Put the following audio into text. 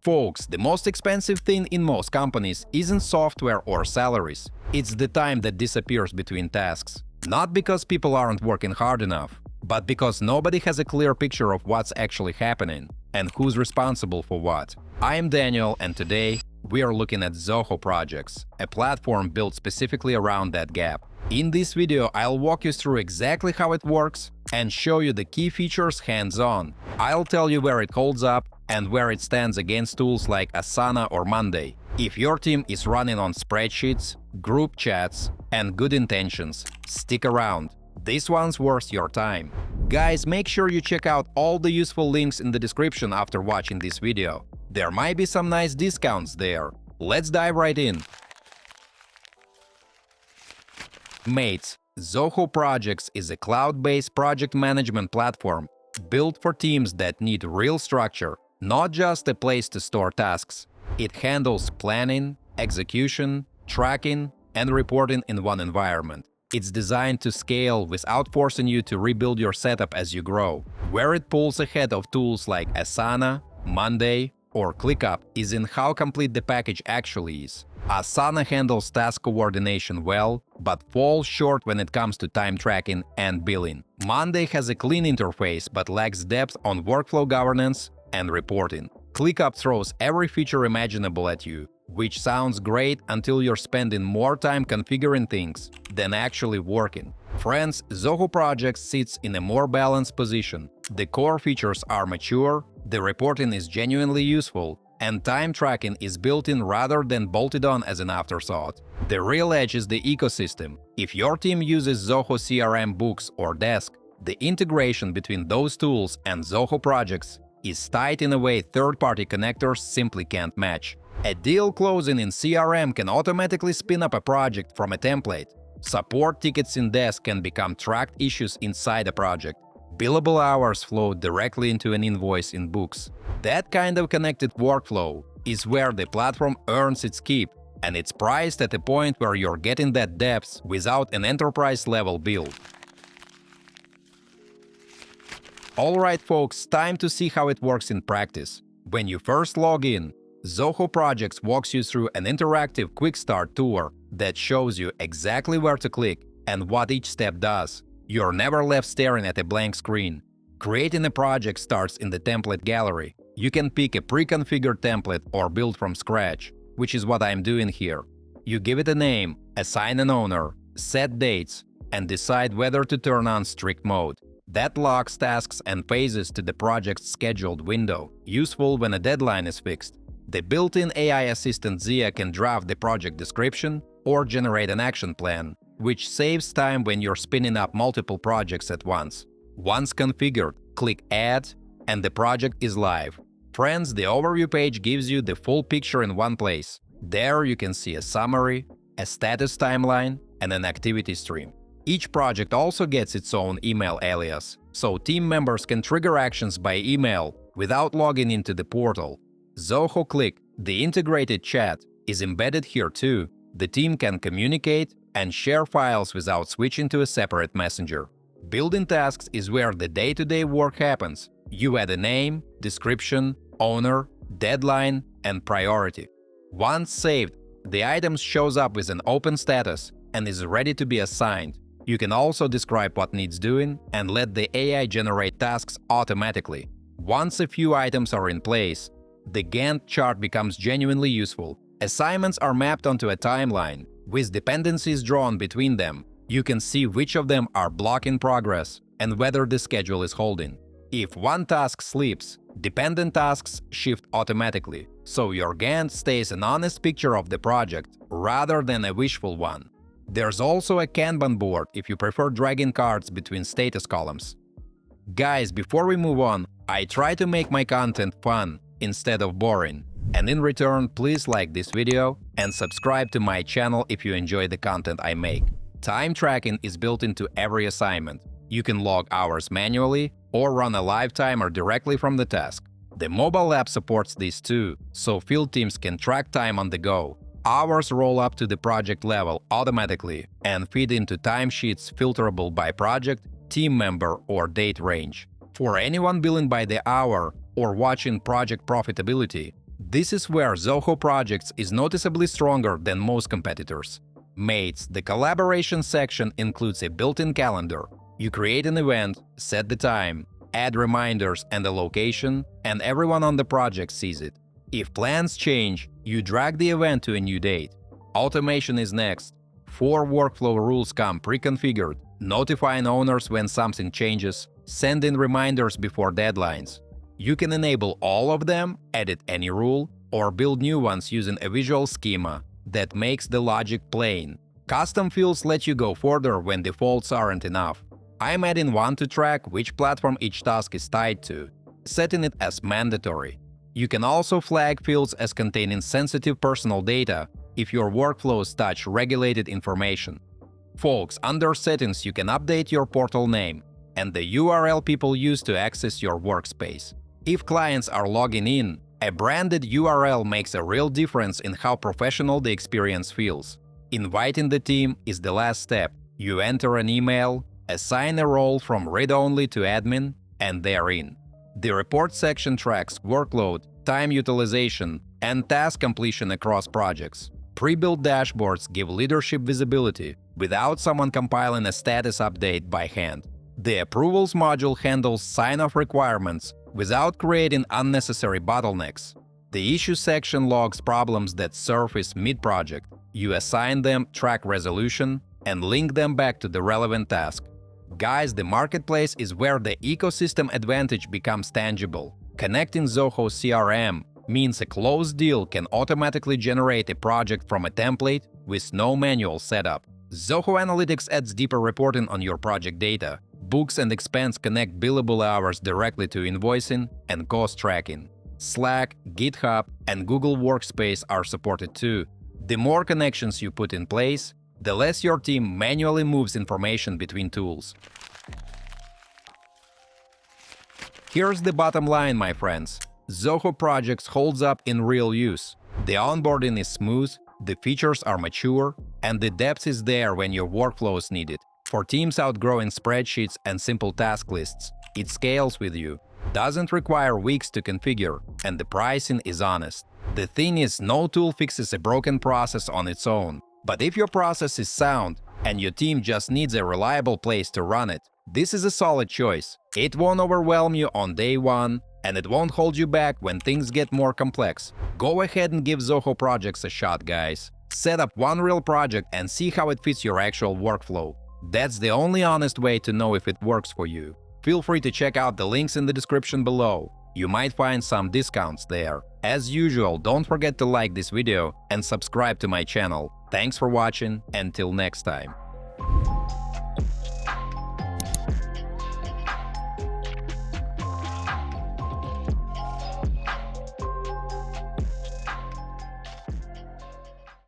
Folks, the most expensive thing in most companies isn't software or salaries. It's the time that disappears between tasks. Not because people aren't working hard enough, but because nobody has a clear picture of what's actually happening and who's responsible for what. I'm Daniel, and today we are looking at Zoho Projects, a platform built specifically around that gap. In this video, I'll walk you through exactly how it works and show you the key features hands-on. I'll tell you where it holds up and where it stands against tools like Asana or Monday. If your team is running on spreadsheets, group chats, and good intentions, stick around. This one's worth your time. Guys, make sure you check out all the useful links in the description after watching this video. There might be some nice discounts there. Let's dive right in. Mates, Zoho Projects is a cloud-based project management platform built for teams that need real structure, not just a place to store tasks. It handles planning, execution, tracking, and reporting in one environment. It's designed to scale without forcing you to rebuild your setup as you grow. Where it pulls ahead of tools like Asana, Monday, or ClickUp is in how complete the package actually is. Asana handles task coordination well, but falls short when it comes to time tracking and billing. Monday has a clean interface but lacks depth on workflow governance and reporting. ClickUp throws every feature imaginable at you, which sounds great until you're spending more time configuring things than actually working. Friends, Zoho Projects sits in a more balanced position. The core features are mature, the reporting is genuinely useful, and time tracking is built in rather than bolted on as an afterthought. The real edge is the ecosystem. If your team uses Zoho CRM Books or Desk, the integration between those tools and Zoho Projects is tight in a way third-party connectors simply can't match. A deal closing in CRM can automatically spin up a project from a template. Support tickets in Desk can become tracked issues inside a project. Billable hours flow directly into an invoice in Books. That kind of connected workflow is where the platform earns its keep, and it's priced at a point where you're getting that depth without an enterprise-level build. Alright folks, time to see how it works in practice. When you first log in, Zoho Projects walks you through an interactive quick start tour that shows you exactly where to click and what each step does. You're never left staring at a blank screen. Creating a project starts in the template gallery. You can pick a pre-configured template or build from scratch, which is what I'm doing here. You give it a name, assign an owner, set dates, and decide whether to turn on strict mode. That locks tasks and phases to the project's scheduled window, useful when a deadline is fixed. The built-in AI assistant Zia can draft the project description or generate an action plan, which saves time when you're spinning up multiple projects at once. Once configured, click Add, and the project is live. Friends, the overview page gives you the full picture in one place. There you can see a summary, a status timeline, and an activity stream. Each project also gets its own email alias, so team members can trigger actions by email without logging into the portal. Zoho Click, the integrated chat, is embedded here too. The team can communicate and share files without switching to a separate messenger. Building tasks is where the day-to-day work happens. You add a name, description, owner, deadline, and priority. Once saved, the item shows up with an open status and is ready to be assigned. You can also describe what needs doing and let the AI generate tasks automatically. Once a few items are in place, the Gantt chart becomes genuinely useful. Assignments are mapped onto a timeline, with dependencies drawn between them. You can see which of them are blocking progress and whether the schedule is holding. If one task slips, dependent tasks shift automatically, so your Gantt stays an honest picture of the project rather than a wishful one. There's also a Kanban board if you prefer dragging cards between status columns. Guys, before we move on, I try to make my content fun instead of boring. And in return, please like this video and subscribe to my channel if you enjoy the content I make. Time tracking is built into every assignment. You can log hours manually or run a live timer directly from the task. The mobile app supports this too, so field teams can track time on the go. Hours roll up to the project level automatically and feed into timesheets filterable by project, team member, or date range. For anyone billing by the hour or watching project profitability, This is where Zoho Projects is noticeably stronger than most competitors. Mates, the collaboration section includes a built-in calendar. You create an event, set the time, add reminders and the location, and everyone on the project sees it. If plans change, you drag the event to a new date. Automation is next. 4 workflow rules come pre-configured, notifying owners when something changes, sending reminders before deadlines. You can enable all of them, edit any rule, or build new ones using a visual schema that makes the logic plain. Custom fields let you go further when defaults aren't enough. I'm adding one to track which platform each task is tied to, setting it as mandatory. You can also flag fields as containing sensitive personal data if your workflows touch regulated information. Folks, under Settings you can update your portal name and the URL people use to access your workspace. If clients are logging in, a branded URL makes a real difference in how professional the experience feels. Inviting the team is the last step. You enter an email, assign a role from read-only to admin, and they're in. The report section tracks workload, time utilization, and task completion across projects. Pre-built dashboards give leadership visibility without someone compiling a status update by hand. The Approvals module handles sign-off requirements without creating unnecessary bottlenecks. The Issue section logs problems that surface mid-project. You assign them, track resolution, and link them back to the relevant task. Guys, the marketplace is where the ecosystem advantage becomes tangible. Connecting Zoho CRM means a closed deal can automatically generate a project from a template with no manual setup. Zoho Analytics adds deeper reporting on your project data. Books and expense connect billable hours directly to invoicing and cost tracking. Slack, GitHub, and Google Workspace are supported too. The more connections you put in place, the less your team manually moves information between tools. Here's the bottom line, my friends. Zoho Projects holds up in real use. The onboarding is smooth, the features are mature, and the depth is there when your workflows need it. For teams outgrowing spreadsheets and simple task lists, it scales with you, doesn't require weeks to configure, and the pricing is honest. The thing is, no tool fixes a broken process on its own. But if your process is sound and your team just needs a reliable place to run it, this is a solid choice. It won't overwhelm you on day one, and it won't hold you back when things get more complex. Go ahead and give Zoho Projects a shot, guys. Set up one real project and see how it fits your actual workflow. That's the only honest way to know if it works for you. Feel free to check out the links in the description below. You might find some discounts there. As usual, don't forget to like this video and subscribe to my channel. Thanks for watching, until next time.